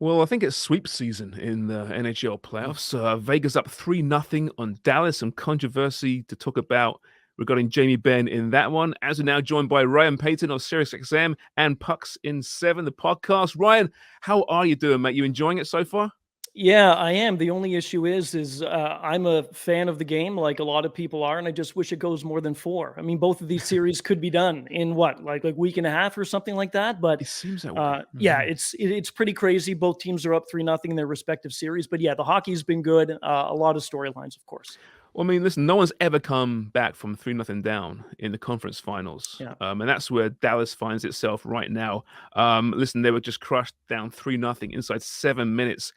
Well, I think it's sweep season in the NHL playoffs. Vegas up 3-0 on Dallas. Some controversy to talk about regarding Jamie Benn in that one. As we're now joined by Ryan Paton of SiriusXM and Pucks in 7, the podcast. Ryan, how are you doing, mate? You enjoying it so far? Yeah, I am. The only issue is I'm a fan of the game, like a lot of people are, and I just wish it goes more than four. I mean, both of these series could be done in what, like week and a half or something like that. But It seems that way. yeah, it's pretty crazy. Both teams are up 3-0 in their respective series. But yeah, the hockey's been good. A lot of storylines, of course. Well, I mean, listen, no one's ever come back from 3-0 down in the conference finals. Yeah. And that's where Dallas finds itself right now. Listen, they were just crushed down 3-0 inside 7 minutes.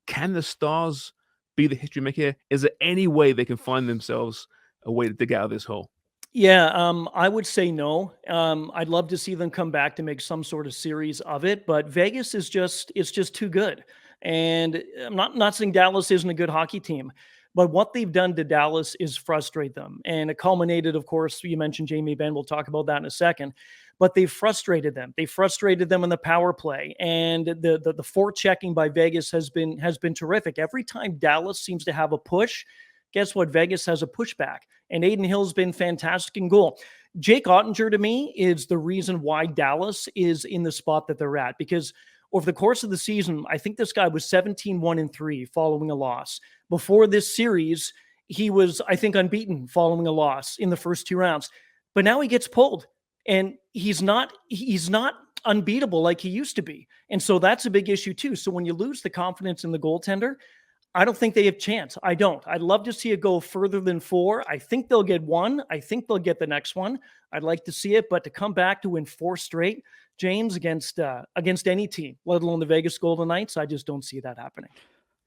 Can the Stars be the history maker here? Is there any way they can find themselves a way to dig out of this hole? Yeah, I would say no. I'd love to see them come back to make some sort of series of it, but Vegas is it's just too good. And I'm not saying Dallas isn't a good hockey team, but what they've done to Dallas is frustrate them. And it culminated, of course, you mentioned Jamie Benn. We'll talk about that in a second. But they frustrated them. They frustrated them in the power play, and the forechecking by Vegas has been terrific. Every time Dallas seems to have a push, guess what? Vegas has a pushback, and Aiden Hill's been fantastic in goal. Jake Ottinger, to me, is the reason why Dallas is in the spot that they're at, because over the course of the season, I think this guy was 17-1-3 following a loss. Before this series, he was, I think, unbeaten following a loss in the first two rounds. But now he gets pulled, and he's not unbeatable like he used to be. And so that's a big issue too. So when you lose the confidence in the goaltender, I don't think they have a chance. I don't. I'd love to see it go further than four. I think they'll get one. I think they'll get the next one. I'd like to see it, but to come back to win four straight, James, against any team, let alone the Vegas Golden Knights, I just don't see that happening.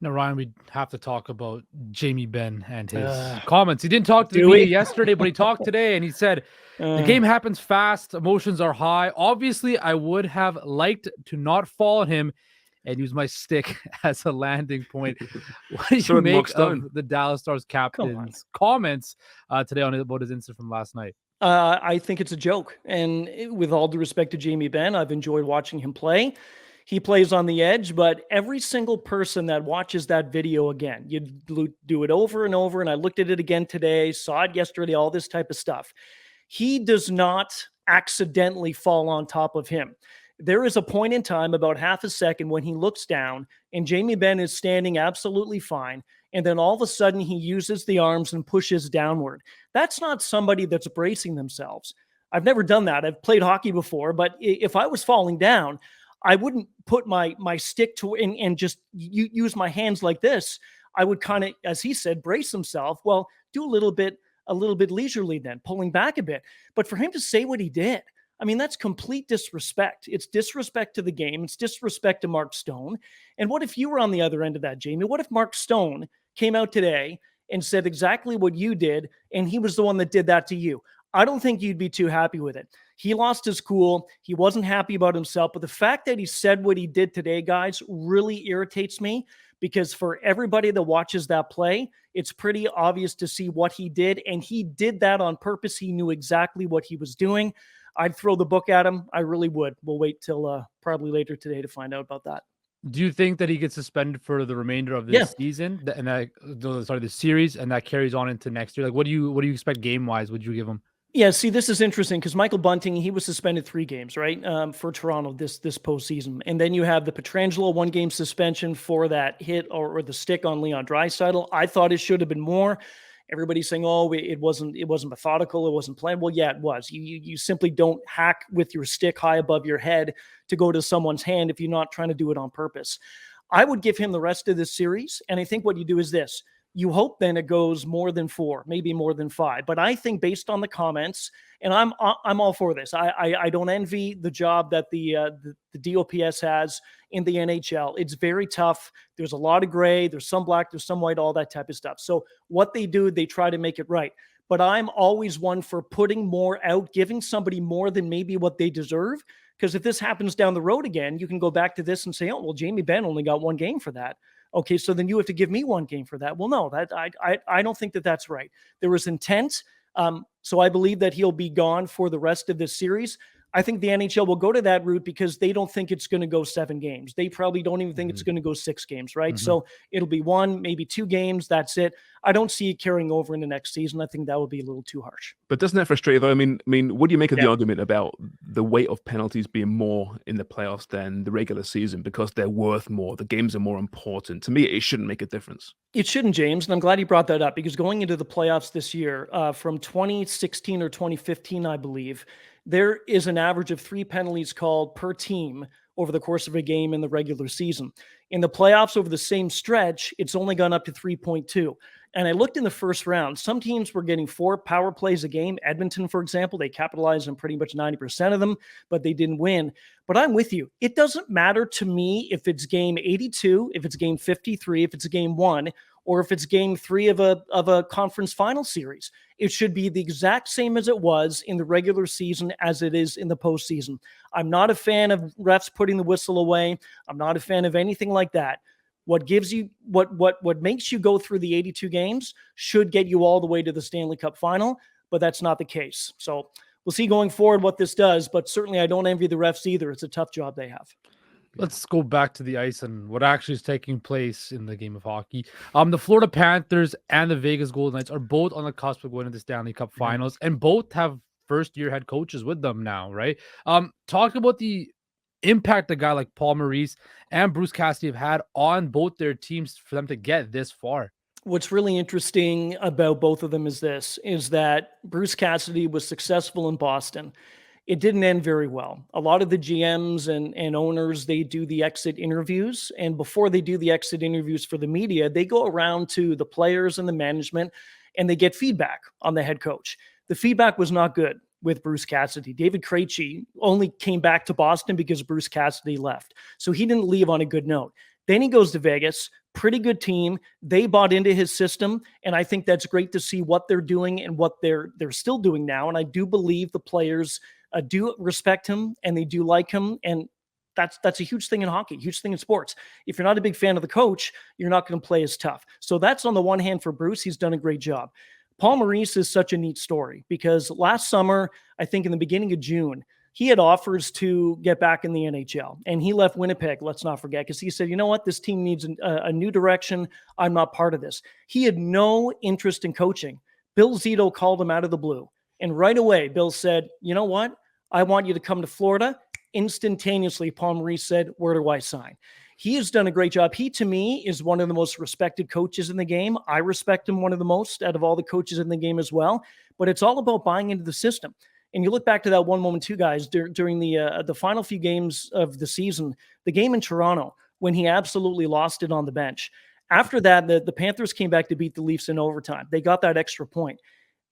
Now, Ryan, we have to talk about Jamie Benn and his comments. He didn't talk to the Do media we? yesterday, but he talked today, and he said, the game happens fast, emotions are high. Obviously, I would have liked to not fall on him and use my stick as a landing point. What do you make of the Dallas Stars captain's comments today about his incident from last night? I think it's a joke. And with all due respect to Jamie Benn, I've enjoyed watching him play. He plays on the edge, but every single person that watches that video again, you do it over and over. And I looked at it again today, saw it yesterday, all this type of stuff. He does not accidentally fall on top of him. There is a point in time, about half a second, when he looks down and Jamie Benn is standing absolutely fine. And then all of a sudden he uses the arms and pushes downward. That's not somebody that's bracing themselves. I've never done that. I've played hockey before, but if I was falling down, I wouldn't put my stick to and just use my hands like this. I would kind of, as he said, brace himself. Well, do a little bit leisurely then, pulling back a bit. But for him to say what he did, I mean, that's complete disrespect. It's disrespect to the game. It's disrespect to Mark Stone. And what if you were on the other end of that, Jamie? What if Mark Stone came out today and said exactly what you did, and he was the one that did that to you? I don't think you'd be too happy with it. He lost his cool. He wasn't happy about himself. But the fact that he said what he did today, guys, really irritates me, because for everybody that watches that play, it's pretty obvious to see what he did. And he did that on purpose. He knew exactly what he was doing. I'd throw the book at him. I really would. We'll wait till probably later today to find out about that. Do you think that he gets suspended for the remainder of this season and the series, and that carries on into next year? Like, what do you expect game wise? Would you give him? Yeah, see, this is interesting because Michael Bunting, he was suspended 3 games, right, for Toronto this postseason. And then you have the Pietrangelo 1-game suspension for that hit or the stick on Leon Draisaitl. I thought it should have been more. Everybody's saying, oh, it wasn't methodical, it wasn't planned. Well, yeah, it was. You simply don't hack with your stick high above your head to go to someone's hand if you're not trying to do it on purpose. I would give him the rest of this series, and I think what you do is this. You hope then it goes more than 4, maybe more than 5. But I think based on the comments, and I'm all for this. I don't envy the job that the DOPS has in the NHL. It's very tough. There's a lot of gray. There's some black. There's some white. All that type of stuff. So what they do, they try to make it right. But I'm always one for putting more out, giving somebody more than maybe what they deserve. Because if this happens down the road again, you can go back to this and say, oh, well, Jamie Benn only got 1 game for that. Okay, so then you have to give me 1 game for that. Well, no, that I don't think that that's right. There was intent, so I believe that he'll be gone for the rest of this series. I think the NHL will go to that route because they don't think it's going to go 7 games. They probably don't even think it's going to go 6 games, right? So it'll be 1, maybe 2 games. That's it. I don't see it carrying over into next season. I think that would be a little too harsh. But doesn't that frustrate you, though? I mean, what do you make of the argument about the weight of penalties being more in the playoffs than the regular season because they're worth more? The games are more important. To me, it shouldn't make a difference. It shouldn't, James, and I'm glad you brought that up because going into the playoffs this year, from 2016 or 2015, I believe, there is an average of 3 penalties called per team over the course of a game in the regular season. In the playoffs over the same stretch, it's only gone up to 3.2. And I looked in the first round. Some teams were getting 4 power plays a game. Edmonton, for example, they capitalized on pretty much 90% of them, but they didn't win. But I'm with you. It doesn't matter to me if it's game 82, if it's game 53, if it's game 1, or if it's game 3 of a conference final series. It should be the exact same as it was in the regular season as it is in the postseason. I'm not a fan of refs putting the whistle away. I'm not a fan of anything like that. What gives you what makes you go through the 82 games should get you all the way to the Stanley Cup final, but that's not the case. So we'll see going forward what this does, but certainly I don't envy the refs either. It's a tough job they have. Let's go back to the ice and what actually is taking place in the game of hockey. The Florida Panthers and the Vegas Golden Knights are both on the cusp of going to the Stanley Cup Finals, and both have first-year head coaches with them now, right? Talk about the impact a guy like Paul Maurice and Bruce Cassidy have had on both their teams for them to get this far. What's really interesting about both of them is that Bruce Cassidy was successful in Boston. It didn't end very well. A lot of the GMs and owners, they do the exit interviews. And before they do the exit interviews for the media, they go around to the players and the management and they get feedback on the head coach. The feedback was not good with Bruce Cassidy. David Krejci only came back to Boston because Bruce Cassidy left. So he didn't leave on a good note. Then he goes to Vegas, pretty good team. They bought into his system. And I think that's great to see what they're doing and what they're still doing now. And I do believe the players do respect him and they do like him. And that's a huge thing in hockey, huge thing in sports. If you're not a big fan of the coach, you're not going to play as tough. So that's on the one hand for Bruce. He's done a great job. Paul Maurice is such a neat story because last summer, I think in the beginning of June, he had offers to get back in the NHL and he left Winnipeg. Let's not forget, because he said, you know what, this team needs a new direction. I'm not part of this. He had no interest in coaching. Bill Zito called him out of the blue. And right away, Bill said, you know what? I want you to come to Florida. Instantaneously, Paul Maurice said, where do I sign? He has done a great job. He, to me, is one of the most respected coaches in the game. I respect him one of the most out of all the coaches in the game as well. But it's all about buying into the system. And you look back to that one moment too, guys, during the final few games of the season, the game in Toronto, when he absolutely lost it on the bench. After that, the Panthers came back to beat the Leafs in overtime. They got that extra point.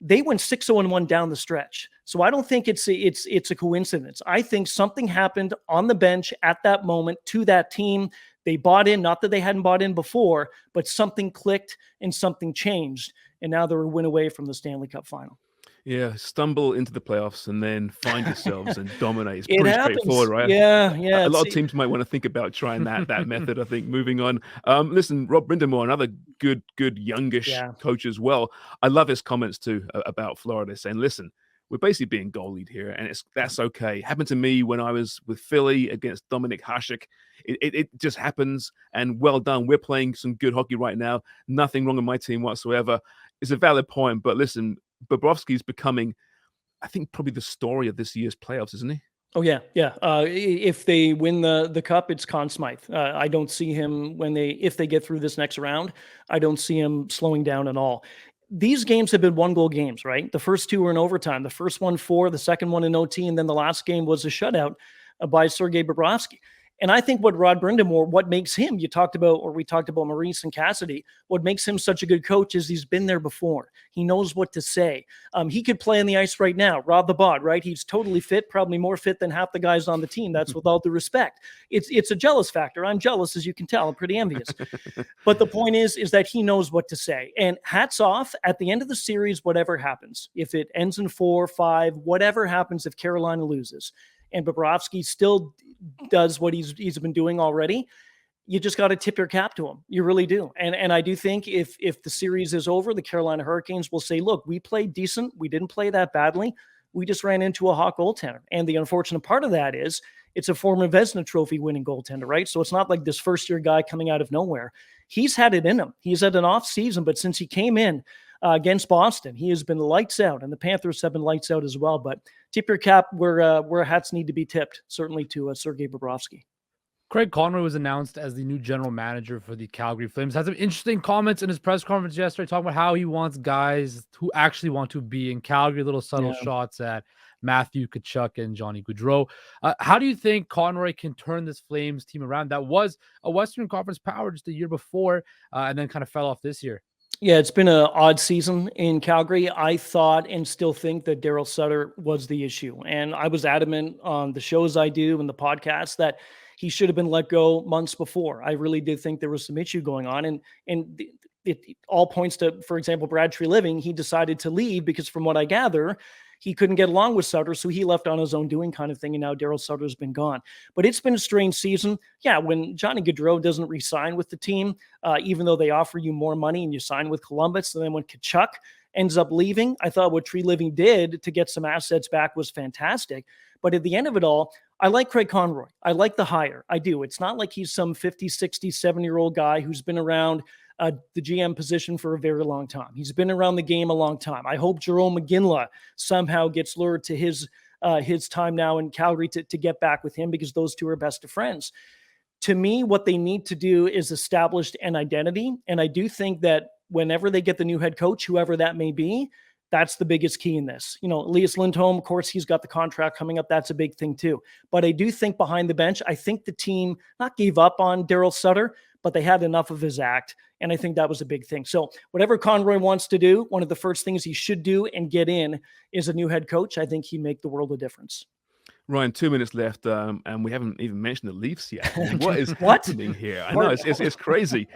They went 6-0-1 down the stretch. So I don't think it's a coincidence. I think something happened on the bench at that moment to that team. They bought in, not that they hadn't bought in before, but something clicked and something changed. And now they're a win away from the Stanley Cup final. Yeah, stumble into the playoffs and then find yourselves and dominate. It's It pretty happens. straightforward, right? Yeah. A lot of teams might want to think about trying that method, I think. Moving on. Listen, Rob Brindamore, another good youngish coach as well. I love his comments too about Florida, saying, listen, we're basically being goalied here, and that's okay. Happened to me when I was with Philly against Dominik Hasek. It just happens, and well done. We're playing some good hockey right now. Nothing wrong with my team whatsoever. It's a valid point, but listen, Bobrovsky's becoming, I think, probably the story of this year's playoffs, isn't he? Oh, yeah. If they win the cup, it's Conn Smythe. I don't see him if they get through this next round, I don't see him slowing down at all. These games have been 1-goal games, right? The first 2 were in overtime. The first one 4, the second one in OT, and then the last game was a shutout by Sergei Bobrovsky. And I think what Rod Brindamore, what makes him, we talked about Maurice and Cassidy, what makes him such a good coach is he's been there before. He knows what to say. He could play on the ice right now, Rob the Bod, right? He's totally fit, probably more fit than half the guys on the team. That's with all due respect. It's a jealous factor. I'm jealous, as you can tell. I'm pretty envious. But the point is that he knows what to say. And hats off, at the end of the series, whatever happens, if it ends in 4-5, whatever happens if Carolina loses, and Bobrovsky still does what he's been doing already, you just got to tip your cap to him. You really do. And I do think if the series is over, the Carolina Hurricanes will say, look, we played decent. We didn't play that badly. we just ran into a hot goaltender. And the unfortunate part of that is it's a former Vezina Trophy winning goaltender, right? So it's not like this first-year guy coming out of nowhere. He's had it in him. He's had an off season, but since he came in against Boston, he has been lights out, and the Panthers have been lights out as well. But tip your cap where hats need to be tipped, certainly to Sergei Bobrovsky. Craig Conroy was announced as the new general manager for the Calgary Flames. Had some interesting comments in his press conference yesterday, talking about how he wants guys who actually want to be in Calgary. Little subtle shots at Matthew Tkachuk and Johnny Gaudreau. How do you think Conroy can turn this Flames team around? That was a Western Conference power just a year before, and then kind of fell off this year. Yeah, it's been an odd season in Calgary. I thought and still think that Daryl Sutter was the issue. And I was adamant on the shows I do and the podcast that he should have been let go months before. I really did think there was some issue going on. And it all points to, for example, Brad Treliving. He decided to leave because from what I gather, he couldn't get along with Sutter, so he left on his own doing kind of thing, and now Daryl Sutter's been gone. But it's been a strange season. Yeah, when Johnny Gaudreau doesn't re-sign with the team, even though they offer you more money and you sign with Columbus, and then when Tkachuk ends up leaving, I thought what Treliving did to get some assets back was fantastic. But at the end of it all, I like Craig Conroy. I like the hire. I do. It's not like he's some 50, 60, 70-year-old guy who's been around the GM position for a very long time. He's been around the game a long time. I hope Jerome McGinley somehow gets lured to his time now in Calgary to get back with him, because those two are best of friends. To me, what they need to do is establish an identity. And I do think that whenever they get the new head coach, whoever that may be, that's the biggest key in this. You know, Elias Lindholm, of course, he's got the contract coming up. That's a big thing too. But I do think behind the bench, I think the team not gave up on Daryl Sutter, but they had enough of his act. And I think that was a big thing. So whatever Conroy wants to do, one of the first things he should do and get in is a new head coach. I think he'd make the world of difference. Ryan, 2 minutes left, and we haven't even mentioned the Leafs yet. What is happening here? I know, it's crazy.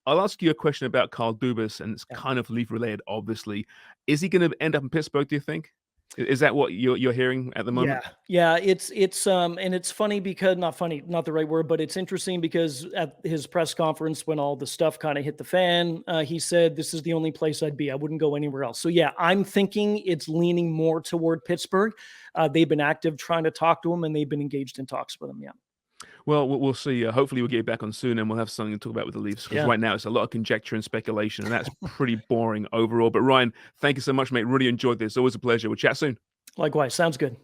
I'll ask you a question about Kyle Dubas, and it's kind of Leaf related, obviously. Is he going to end up in Pittsburgh, do you think? Is that what you're hearing at the moment? Yeah. It's and it's funny because not funny, not the right word, but it's interesting because at his press conference, when all the stuff kind of hit the fan, he said, "This is the only place I'd be. I wouldn't go anywhere else." So yeah, I'm thinking it's leaning more toward Pittsburgh. They've been active trying to talk to him, and they've been engaged in talks with him. Yeah. Well, we'll see. Hopefully, we'll get back on soon, and we'll have something to talk about with the Leafs. Because right now, it's a lot of conjecture and speculation, and that's pretty boring overall. But Ryan, thank you so much, mate. Really enjoyed this. Always a pleasure. We'll chat soon. Likewise. Sounds good.